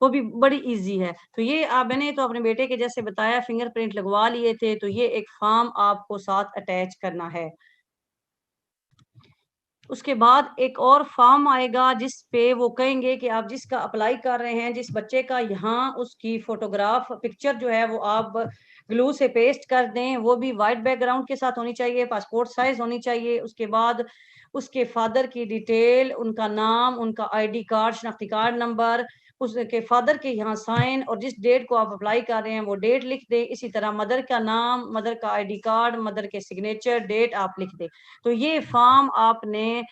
وہ بھی بڑی ایزی ہے. تو یہ میں نے تو اپنے بیٹے کے جیسے بتایا فنگر پرنٹ لگوا لیے تھے. تو یہ ایک فارم آپ کو ساتھ اٹیچ کرنا ہے. اس کے بعد ایک اور فارم آئے گا جس پہ وہ کہیں گے کہ آپ جس کا اپلائی کر رہے ہیں جس بچے کا, یہاں اس کی فوٹوگراف پکچر جو ہے وہ آپ گلو سے پیسٹ کر دیں. وہ بھی وائٹ بیک گراؤنڈ کے ساتھ ہونی چاہیے, پاسپورٹ سائز ہونی چاہیے. اس کے بعد اس کے فادر کی ڈیٹیل, ان کا نام, ان کا آئی ڈی کارڈ, شناختی کارڈ نمبر, اس کے فادر کے یہاں سائن, اور جس ڈیٹ کو آپ اپلائی کر رہے ہیں وہ ڈیٹ لکھ دیں. اسی طرح مدر کا نام, مدر کا آئی ڈی کارڈ, مدر کے سگنیچر, ڈیٹ آپ لکھ دیں. تو یہ فارم آپ نے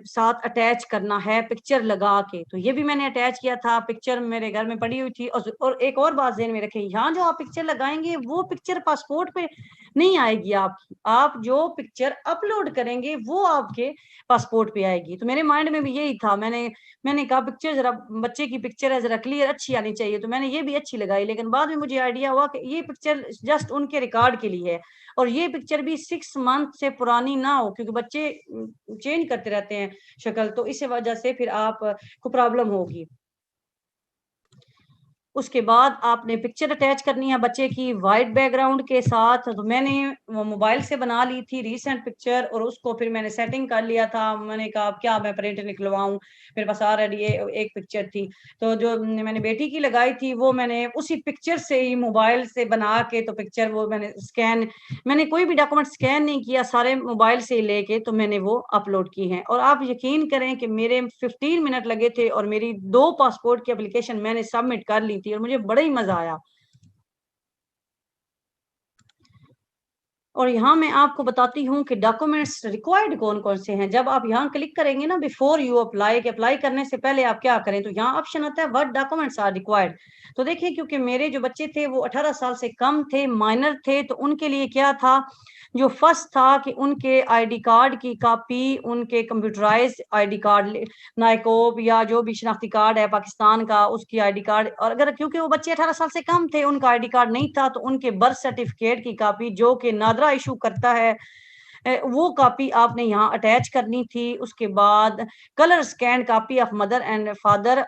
ساتھ اٹیچ کرنا ہے پکچر لگا کے. تو یہ بھی میں نے اٹیچ کیا تھا, پکچر میرے گھر میں پڑی ہوئی تھی. اور ایک اور بات ذہن میں رکھیں, یہاں جو آپ پکچر لگائیں گے وہ پکچر پاسپورٹ پہ نہیں آئے گی آپ کی. آپ جو پکچر اپلوڈ کریں گے وہ آپ کے پاسپورٹ پہ آئے گی. تو میرے مائنڈ میں بھی یہی تھا, میں نے کہا پکچر ذرا بچے کی پکچر ہے ذرا کلیئر اچھی آنی چاہیے. تو میں نے یہ بھی اچھی لگائی, لیکن بعد میں مجھے آئیڈیا ہوا کہ یہ پکچر جسٹ ان کے ریکارڈ کے لیے ہے, اور یہ پکچر بھی 6 منتھ سے پرانی نہ ہو, کیونکہ بچے چینج کرتے رہتے ہیں شکل, تو اس وجہ سے پھر آپ کو پرابلم ہوگی. اس کے بعد آپ نے پکچر اٹیچ کرنی ہے بچے کی وائٹ بیک گراؤنڈ کے ساتھ. تو میں نے وہ موبائل سے بنا لی تھی ریسنٹ پکچر, اور اس کو پھر میں نے سیٹنگ کر لیا تھا. میں نے کہا اب کیا میں پرنٹ نکلواؤں, میرے پاس آلریڈی ایک پکچر تھی. تو جو میں نے بیٹی کی لگائی تھی وہ میں نے اسی پکچر سے ہی موبائل سے بنا کے, تو پکچر وہ میں نے کوئی بھی ڈاکومنٹ اسکین نہیں کیا, سارے موبائل سے ہی لے کے تو میں نے وہ اپلوڈ کی ہیں. اور آپ یقین کریں کہ میرے 15 منٹ لگے تھے, اور میری 2 پاسپورٹ کی اپلیکیشن میں نے سبمٹ کر لی تھی, اور مجھے بڑا ہی مزہ آیا. اور یہاں میں آپ کو بتاتی ہوں کہ ڈاکومنٹس ریکوائرڈ کون کون سے ہیں. جب آپ یہاں کلک کریں گے نا بیفور یو اپلائی, کہ اپلائی کرنے سے پہلے آپ کیا کریں, تو یہاں آپشن آتا ہے وٹ ڈاکومنٹس آر ریکوائرڈ. تو دیکھیں کیونکہ میرے جو بچے تھے وہ 18 سال سے کم تھے, مائنر تھے, تو ان کے لیے کیا تھا, جو فرسٹ تھا کہ ان کے آئی ڈی کارڈ کی کاپی, ان کے کمپیوٹرائز آئی ڈی کارڈ نائکوب یا جو بھی شناختی کارڈ ہے پاکستان کا اس کی آئی ڈی کارڈ. اور اگر کیونکہ وہ بچے 18 سال سے کم تھے, ان کا آئی ڈی کارڈ نہیں تھا, تو ان کے برتھ سرٹیفکیٹ کی کاپی جو کہ نادرا ایشو کرتا ہے وہ کاپی آپ نے یہاں اٹیچ کرنی تھی. اس کے بعد colour second copy of mother and father,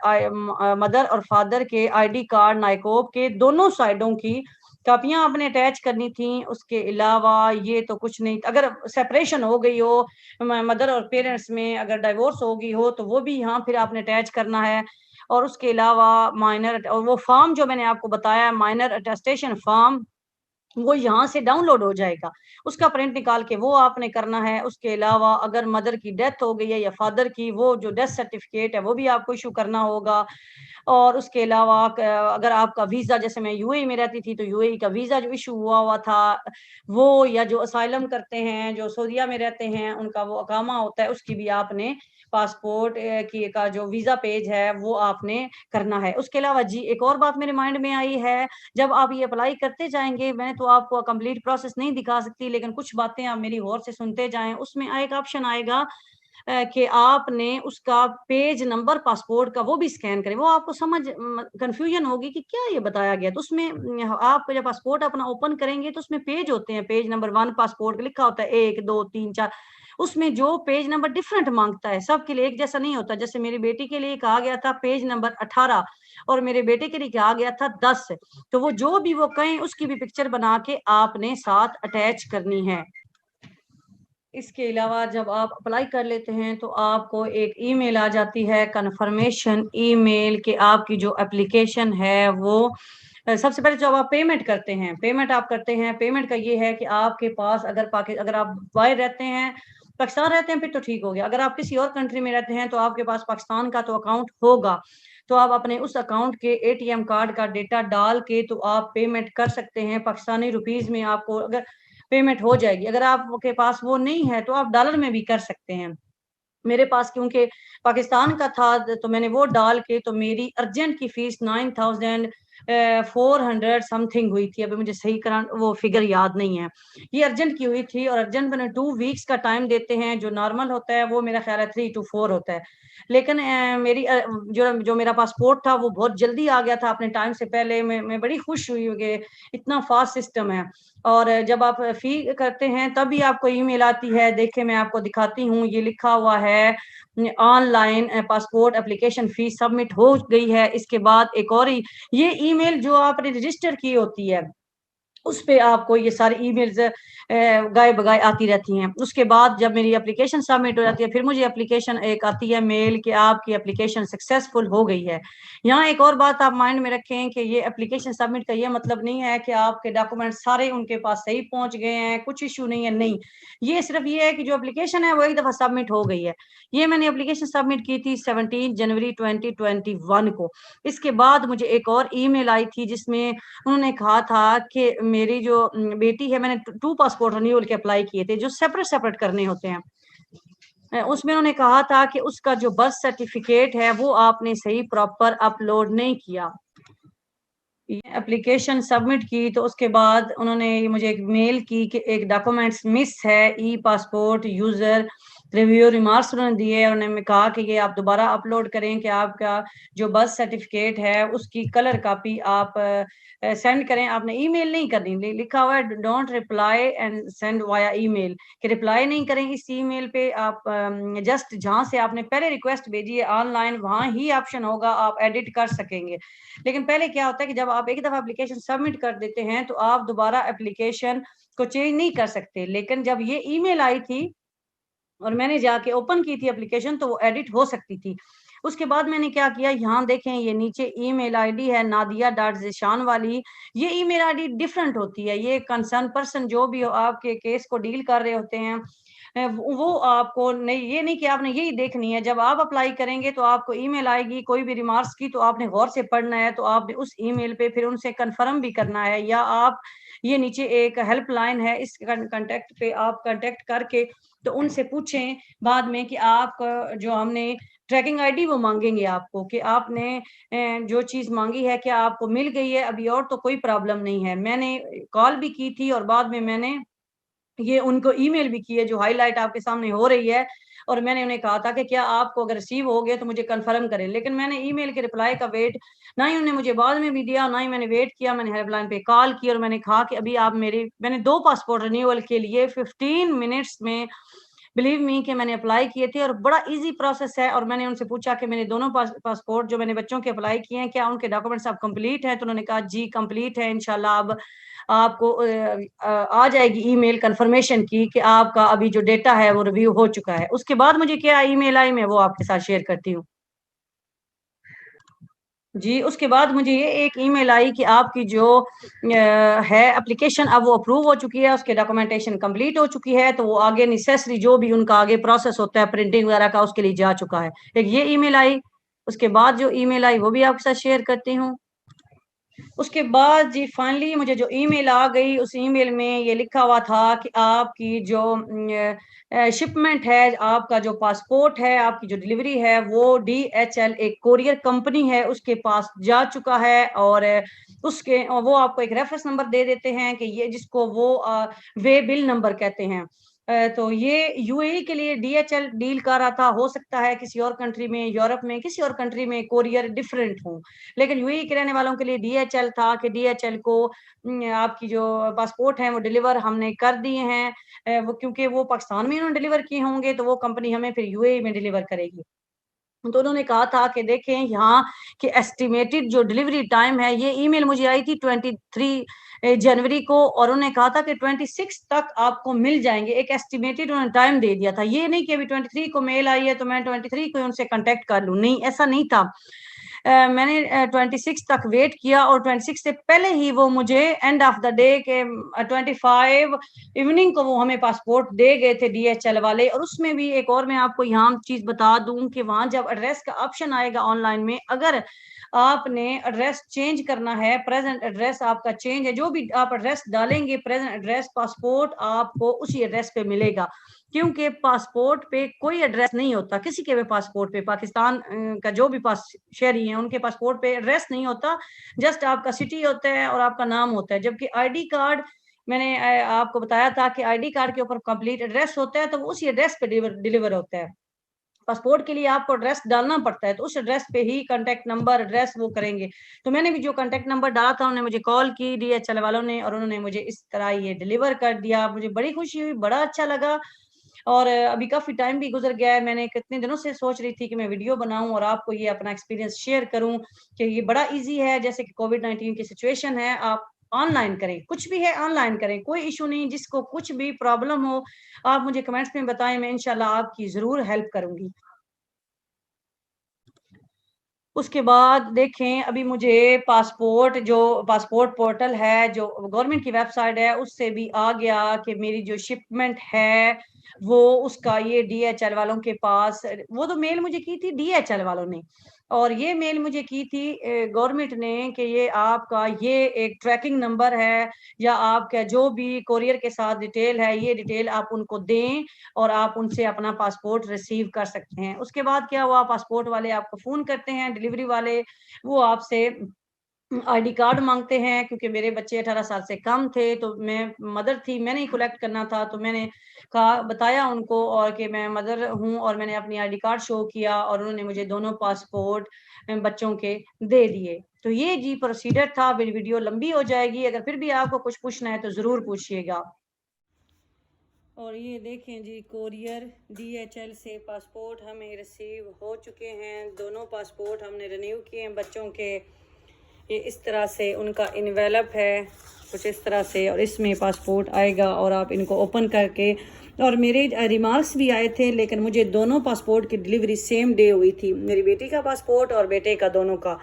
mother اور فادر کے آئی ڈی کارڈ نائکوب کے دونوں سائڈوں کی کاپیاں آپ نے اٹیچ کرنی تھیں. اس کے علاوہ یہ تو کچھ نہیں, اگر سیپریشن ہو گئی ہو مدر اور پیرنٹس میں, اگر ڈائیورس ہو گئی ہو تو وہ بھی یہاں پھر آپ نے اٹیچ کرنا ہے. اور اس کے علاوہ مائنر, اور وہ فارم جو میں نے آپ کو بتایا مائنر اٹیسٹیشن فارم, وہ یہاں سے ڈاؤن لوڈ ہو جائے گا, اس کا پرنٹ نکال کے وہ آپ نے کرنا ہے. اس کے علاوہ اگر مدر کی ڈیتھ ہو گئی ہے یا فادر کی, وہ جو ڈیتھ سرٹیفکیٹ ہے وہ بھی آپ کو ایشو کرنا ہوگا. اور اس کے علاوہ اگر آپ کا ویزا, جیسے میں یو اے ای میں رہتی تھی تو یو اے ای کا ویزا جو ایشو ہوا تھا وہ, یا جو اسائلم کرتے ہیں جو سعودیہ میں رہتے ہیں ان کا وہ اقامہ ہوتا ہے, اس کی بھی آپ نے پاسپورٹ کی کا جو ویزا پیج ہے وہ آپ نے کرنا ہے. اس کے علاوہ جی ایک اور بات میرے مائنڈ میں آئی ہے, جب آپ یہ اپلائی کرتے جائیں گے, میں تو آپ کو کمپلیٹ پروسیس نہیں دکھا سکتی, لیکن کچھ باتیں آپ میری غور سے سنتے جائیں. اس میں ایک آپشن آئے گا کہ آپ نے اس کا پیج نمبر پاسپورٹ کا وہ بھی سکین کریں. وہ آپ کو سمجھ کنفیوژن ہوگی کہ کیا یہ بتایا گیا. تو اس میں آپ جب پاسپورٹ اپنا اوپن کریں گے تو اس میں پیج ہوتے ہیں, پیج نمبر 1 پاسپورٹ لکھا ہوتا ہے 1 2 3 4, اس میں جو پیج نمبر ڈفرنٹ مانگتا ہے, سب کے لیے ایک جیسا نہیں ہوتا. جیسے میری بیٹی کے لیے کہا گیا تھا پیج نمبر 18 اور میرے بیٹے کے لیے کہا گیا تھا 10. تو وہ جو بھی وہ کہیں اس کی بھی پکچر بنا کے آپ نے ساتھ اٹیچ کرنی ہے. اس کے علاوہ جب آپ اپلائی کر لیتے ہیں تو آپ کو ایک ای میل آ جاتی ہے, کنفرمیشن ای میل, کہ آپ کی جو اپلیکیشن ہے وہ سب سے پہلے جب آپ پیمنٹ کرتے ہیں, پیمنٹ کا یہ ہے کہ آپ کے پاس اگر آپ باہر رہتے ہیں, پاکستان رہتے ہیں پھر تو ٹھیک ہو گیا. اگر آپ کسی اور کنٹری میں رہتے ہیں تو آپ کے پاس پاکستان کا تو اکاؤنٹ ہوگا, تو آپ اپنے اس اکاؤنٹ کے اے ٹی ایم کارڈ کا ڈیٹا ڈال کے تو آپ پیمنٹ کر سکتے ہیں. پاکستانی روپیز میں آپ کو اگر پیمنٹ ہو جائے گی. اگر آپ کے پاس وہ نہیں ہے تو آپ ڈالر میں بھی کر سکتے ہیں. میرے پاس کیونکہ پاکستان کا تھا تو میں نے وہ ڈال کے, تو میری ارجنٹ کی فیس 9400 سم تھنگ ہوئی تھی. ابھی مجھے صحیح کرا وہ فگر یاد نہیں ہے, یہ ارجنٹ کی ہوئی تھی. اور ارجنٹ میں 2 ویکس کا ٹائم دیتے ہیں, جو نارمل ہوتا ہے وہ میرا خیال ہے 3 to 4 ہوتا ہے. لیکن میری جو میرا پاسپورٹ تھا وہ بہت جلدی آ گیا تھا اپنے ٹائم سے پہلے. میں بڑی خوش ہوئی کہ اتنا فاسٹ سسٹم ہے. اور جب آپ فی کرتے ہیں تب بھی آپ کو ای میل آتی ہے, دیکھیں میں آپ کو دکھاتی ہوں, یہ لکھا ہوا ہے online passport application fee submit ہو گئی ہے۔ اس کے بعد ایک اور یہ ای میل جو آپ نے رجسٹر کی ہوتی ہے اس پہ آپ کو یہ ساری ای میلز گائے بگائے آتی رہتی ہیں۔ اس کے بعد جب میری اپلیکیشن سبمٹ ہو جاتی ہے پھر مجھے اپلیکیشن ایک آتی ہے میل کہ آپ کی اپلیکیشن سکسیسفل ہو گئی ہے۔ یہاں ایک اور بات آپ مائنڈ میں رکھیں کہ یہ اپلیکیشن سبمٹ کا یہ مطلب نہیں ہے کہ آپ کے ڈاکومنٹ سارے ان کے پاس صحیح پہنچ گئے ہیں، کچھ ایشو نہیں ہے، نہیں، یہ صرف یہ ہے کہ جو اپلیکیشن ہے وہ ایک دفعہ سبمٹ ہو گئی ہے۔ یہ میں نے اپلیکیشن سبمٹ کی تھی 17 جنوری 2021 کو۔ اس کے بعد مجھے ایک اور ای میل آئی تھی جس میں انہوں نے کہا تھا کہ میری جو بیٹی ہے، میں نے 2 پاسپورٹ رینیول کے اپلائی کیے تھے جو سیپریٹ کرنے ہوتے ہیں، اس میں انہوں نے کہا تھا کہ اس کا جو برتھ سرٹیفکیٹ ہے وہ آپ نے صحیح پراپر اپلوڈ نہیں کیا۔ اپلیکیشن سبمٹ کی تو اس کے بعد انہوں نے مجھے ایک میل کی کہ ایک ڈاکومنٹس مس ہے، ای پاسپورٹ یوزر ریویو ریمارکس انہوں نے دیے، انہوں نے کہا کہ یہ آپ دوبارہ اپلوڈ کریں کہ آپ کا جو برتھ سرٹیفکیٹ ہے اس کی کلر کاپی آپ سینڈ کریں۔ آپ نے ای میل نہیں کرنی، لکھا ہوا ہے ڈونٹ ریپلائی اینڈ سینڈ وایا ای میل، کہ ریپلائی نہیں کریں اس ای میل پہ، آپ جسٹ جہاں سے آپ نے پہلے ریکویسٹ بھیجی ہے آن لائن وہاں ہی آپشن ہوگا، آپ ایڈٹ کر سکیں گے۔ لیکن پہلے کیا ہوتا ہے کہ جب آپ ایک دفعہ اپلیکیشن سبمٹ کر دیتے ہیں تو آپ دوبارہ اپلیکیشن کو چینج نہیں کر سکتے۔ لیکن جب یہ ای میل آئی تھی اور میں نے جا کے اوپن کی تھی اپلیکیشن تو وہ ایڈٹ ہو سکتی تھی۔ اس کے بعد میں نے کیا کیا، یہاں دیکھیں یہ نیچے ای میل آئی ڈی ہے nadia.zishan والی، یہ ای میل آئی ڈی ڈیفرنٹ ہوتی ہے، یہ کنسرن پرسن جو بھی آپ کے کیس کو ڈیل کر رہے ہوتے ہیں وہ آپ کو نہیں، یہ نہیں کہ آپ نے یہی دیکھنی ہے، جب آپ اپلائی کریں گے تو آپ کو ای میل آئے گی کوئی بھی ریمارکس کی تو آپ نے غور سے پڑھنا ہے، تو آپ نے اس ای میل پہ پھر ان سے کنفرم بھی کرنا ہے، یا آپ یہ نیچے ایک ہیلپ لائن ہے اس کنٹیکٹ پہ آپ کنٹیکٹ کر کے تو ان سے پوچھیں بعد میں کہ آپ جو ہم نے ٹریکنگ آئی ڈی وہ مانگیں گے آپ کو کہ آپ نے جو چیز مانگی ہے کیا آپ کو مل گئی ہے ابھی، اور تو کوئی پرابلم نہیں ہے۔ میں نے کال بھی کی تھی اور بعد میں نے یہ ان کو ای میل بھی کی ہے جو ہائی لائٹ آپ کے سامنے ہو رہی ہے، اور میں نے انہیں کہا تھا کہ کیا آپ کو اگر ریسیو ہو گئے تو مجھے کنفرم کریں، لیکن میں نے ای میل کے رپلائی کا ویٹ نہ ہی انہوں نے مجھے بعد میں بھی دیا، نہ ہی میں نے ویٹ کیا۔ میں نے ہیلپ لائن پہ کال کی اور میں نے کہا کہ ابھی آپ میں نے 2 پاسپورٹ رینیول کے لیے 15 منٹس میں بلیو می کہ میں نے اپلائی کیے تھے، اور بڑا ایزی پروسیس ہے۔ اور میں نے ان سے پوچھا کہ میرے دونوں پاسپورٹ جو میں نے بچوں کے اپلائی کیے ہیں کیا ان کے ڈاکومنٹس اب کمپلیٹ ہیں، تو انہوں نے کہا جی کمپلیٹ ہے، انشاءاللہ اب آپ کو آ جائے گی ای میل کنفرمیشن کی کہ آپ کا ابھی جو ڈیٹا ہے وہ ریویو ہو چکا ہے۔ اس کے بعد مجھے کیا ای میل آئی میں وہ آپ کے ساتھ شیئر کرتی ہوں۔ جی اس کے بعد مجھے یہ ایک ای میل آئی کہ آپ کی جو ہے اپلیکیشن اب وہ اپروو ہو چکی ہے، اس کے ڈاکومنٹیشن کمپلیٹ ہو چکی ہے، تو وہ آگے نیسیسری جو بھی ان کا آگے پروسیس ہوتا ہے پرنٹنگ وغیرہ کا اس کے لیے جا چکا ہے۔ ایک یہ ای میل آئی، اس کے بعد جو ای میل آئی وہ بھی آپ کے ساتھ شیئر کرتی ہوں۔ اس کے بعد جی فائنلی مجھے جو ای میل آ گئی، اس ای میل میں یہ لکھا ہوا تھا کہ آپ کی جو شپمنٹ ہے، آپ کا جو پاسپورٹ ہے، آپ کی جو ڈلیوری ہے وہ DHL ایک کوریئر کمپنی ہے اس کے پاس جا چکا ہے، اور وہ آپ کو ایک ریفرنس نمبر دے دیتے ہیں کہ یہ جس کو وہ وے بل نمبر کہتے ہیں۔ تو یہ UAE کے لیے DHL ڈیل کر رہا تھا، ہو سکتا ہے کسی اور کنٹری میں، یورپ میں کسی اور کنٹری میں کوریئر ڈفرینٹ ہوں، لیکن UAE کے رہنے والوں کے لیے DHL تھا کہ DHL کو آپ کی جو پاسپورٹ ہیں وہ ڈیلیور ہم نے کر دیے ہیں، وہ کیونکہ وہ پاکستان میں انہوں نے ڈیلیور کیے ہوں گے تو وہ کمپنی ہمیں پھر UAE میں ڈیلیور کرے گی۔ تو انہوں نے کہا تھا کہ دیکھیں یہاں کہ ایسٹیمیٹڈ جو ڈیلیوری ٹائم ہے، یہ ای میل مجھے آئی تھی 23 جنوری کو، اور انہوں نے کہا تھا کہ 26 تک آپ کو مل جائیں گے، ایک ایسٹیمیٹڈ انہوں نے ٹائم دے دیا تھا، یہ نہیں کہ ابھی 23 کو میل آئی ہے تو میں 23 کو ان سے کانٹیکٹ کر لوں، نہیں ایسا نہیں تھا۔ میں نے 26 تک ویٹ کیا اور 26 سے پہلے ہی وہ مجھے اینڈ آف دا ڈے کے 25 ایوننگ کو وہ ہمیں پاسپورٹ دے گئے تھے DHL والے۔ اور اس میں بھی ایک اور میں آپ کو یہاں چیز بتا دوں کہ وہاں جب ایڈریس کا آپشن آئے گا آن لائن میں، اگر آپ نے ایڈریس چینج کرنا ہے، پریزنٹ ایڈریس آپ کا چینج ہے، جو بھی آپ ایڈریس ڈالیں گے پریزنٹ ایڈریس، پاسپورٹ آپ کو اسی ایڈریس پہ ملے گا، کیونکہ پاسپورٹ پہ کوئی ایڈریس نہیں ہوتا کسی کے بھی پاسپورٹ پہ، پاکستان کا جو بھی شہری ہیں ان کے پاسپورٹ پہ ایڈریس نہیں ہوتا، جسٹ آپ کا سٹی ہوتا ہے اور آپ کا نام ہوتا ہے، جبکہ آئی ڈی کارڈ میں نے آپ کو بتایا تھا کہ آئی ڈی کارڈ کے اوپر کمپلیٹ ایڈریس ہوتا ہے تو وہ اسی ایڈریس پہ ڈیلیور ہوتا ہے۔ پاسپورٹ کے لیے آپ کو ایڈریس ڈالنا پڑتا ہے، تو اس ایڈریس پہ ہی کانٹیکٹ نمبر ایڈریس وہ کریں گے۔ تو میں نے بھی جو کانٹیکٹ نمبر ڈالا تھا انہوں نے مجھے کال کی DHL والوں نے، اور انہوں نے مجھے اس طرح یہ ڈیلیور کر دیا، مجھے بڑی خوشی ہوئی، بڑا اچھا لگا۔ اور ابھی کافی ٹائم بھی گزر گیا ہے، میں نے کتنے دنوں سے سوچ رہی تھی کہ میں ویڈیو بناؤں اور آپ کو یہ اپنا ایکسپیرینس شیئر کروں کہ یہ بڑا ایزی ہے. جیسے کہ کووڈ-19 کی سچویشن ہے، آپ آن لائن کریں، کچھ بھی ہے آن لائن کریں، کوئی ایشو نہیں. جس کو کچھ بھی پرابلم ہو آپ مجھے کمنٹس میں بتائیں، میں انشاءاللہ آپ کی ضرور ہیلپ کروں گی. اس کے بعد دیکھیں ابھی مجھے پاسپورٹ پورٹل ہے جو گورنمنٹ کی ویب سائٹ ہے اس سے بھی آ گیا کہ میری جو شپمنٹ ہے وہ اس کا یہ ڈی ایچ ایل والوں کے پاس، وہ تو میل مجھے کی تھی ڈی ایچ ایل والوں نے، اور یہ میل مجھے کی تھی گورنمنٹ نے کہ یہ آپ کا یہ ایک ٹریکنگ نمبر ہے یا آپ کا جو بھی کوریئر کے ساتھ ڈیٹیل ہے یہ ڈیٹیل آپ ان کو دیں اور آپ ان سے اپنا پاسپورٹ ریسیو کر سکتے ہیں. اس کے بعد کیا ہوا، پاسپورٹ والے آپ کو فون کرتے ہیں، ڈیلیوری والے، وہ آپ سے آئی ڈی کارڈ مانگتے ہیں کیونکہ میرے بچے 18 سال سے کم تھے تو میں مدر تھی، میں نے ہی کلیکٹ کرنا تھا، تو میں نے بتایا ان کو اور کہ میں مدر ہوں اور میں نے اپنی آئی ڈی کارڈ شو کیا اور انہوں نے مجھے دونوں پاسپورٹ بچوں کے دے دیے. تو یہ جی پروسیڈر تھا. ویڈیو لمبی ہو جائے گی، اگر پھر بھی آپ کو کچھ پوچھنا ہے تو ضرور پوچھیے گا. اور یہ دیکھیں جی کوریئر ڈی ایچ ایل سے پاسپورٹ ہمیں ریسیو ہو چکے ہیں، دونوں پاسپورٹ ہم نے رینیو کیے ہیں بچوں کے. یہ اس طرح سے ان کا انویلپ ہے کچھ اس طرح سے، اور اس میں پاسپورٹ آئے گا اور آپ ان کو اوپن کر کے، اور میرے ریمارکس بھی آئے تھے لیکن مجھے دونوں پاسپورٹ کی ڈیلیوری سیم ڈے ہوئی تھی، میری بیٹی کا پاسپورٹ اور بیٹے کا دونوں کا.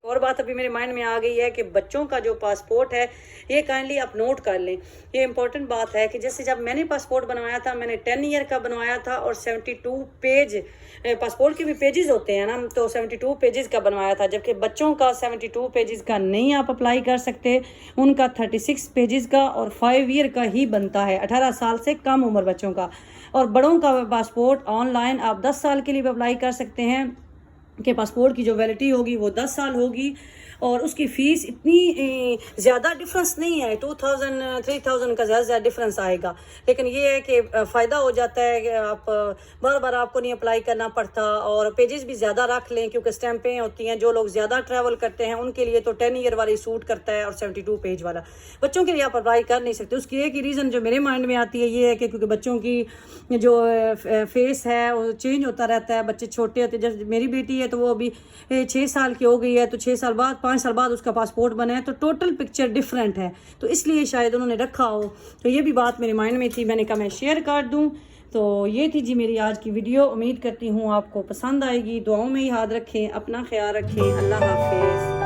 اور بات ابھی میرے مائنڈ میں آ گئی ہے کہ بچوں کا جو پاسپورٹ ہے یہ کائنڈلی آپ نوٹ کر لیں، یہ امپورٹنٹ بات ہے کہ جیسے جب میں نے پاسپورٹ بنوایا تھا میں نے 10 ایئر کا بنوایا تھا اور 72 پیج، پاسپورٹ کے بھی پیجز ہوتے ہیں نا، تو 72 پیجز کا بنوایا تھا، جبکہ بچوں کا 72 پیجز کا نہیں آپ اپلائی کر سکتے، ان کا 36 پیجز کا اور 5 ایئر کا ہی بنتا ہے، 18 سال سے کم عمر بچوں کا. اور بڑوں کا پاسپورٹ آن لائن آپ 10 سال کے لیے بھی اپلائی کر سکتے ہیں کہ پاسپورٹ کی جو ویلڈٹی ہوگی وہ 10 سال ہوگی، اور اس کی فیس اتنی زیادہ ڈفرنس نہیں ہے، 2000 3000 کا زیادہ ڈفرنس آئے گا، لیکن یہ ہے کہ فائدہ ہو جاتا ہے کہ آپ بار بار آپ کو نہیں اپلائی کرنا پڑتا، اور پیجز بھی زیادہ رکھ لیں کیونکہ اسٹیمپیں ہوتی ہیں، جو لوگ زیادہ ٹریول کرتے ہیں ان کے لیے تو 10 ایئر والی سوٹ کرتا ہے اور 72 پیج والا بچوں کے لیے آپ اپلائی کر نہیں سکتے. اس کی ایک ہی ریزن جو میرے مائنڈ میں آتی ہے یہ ہے کہ کیونکہ بچوں کی جو فیس ہے وہ چینج ہوتا رہتا ہے، بچے چھوٹے ہوتے، جیسے میری بیٹی ہے تو وہ ابھی 6 سال کی ہو گئی ہے، تو 6 سال بعد 5 سال بعد اس کا پاسپورٹ بنا ہے، تو ٹوٹل پکچر ڈیفرنٹ ہے، تو اس لیے شاید انہوں نے رکھا ہو. تو یہ بھی بات میرے مائنڈ میں تھی، میں نے کہا میں شیئر کر دوں. تو یہ تھی جی میری آج کی ویڈیو، امید کرتی ہوں آپ کو پسند آئے گی. دعاؤں میں ہی یاد رکھیں، اپنا خیال رکھیں. اللہ حافظ.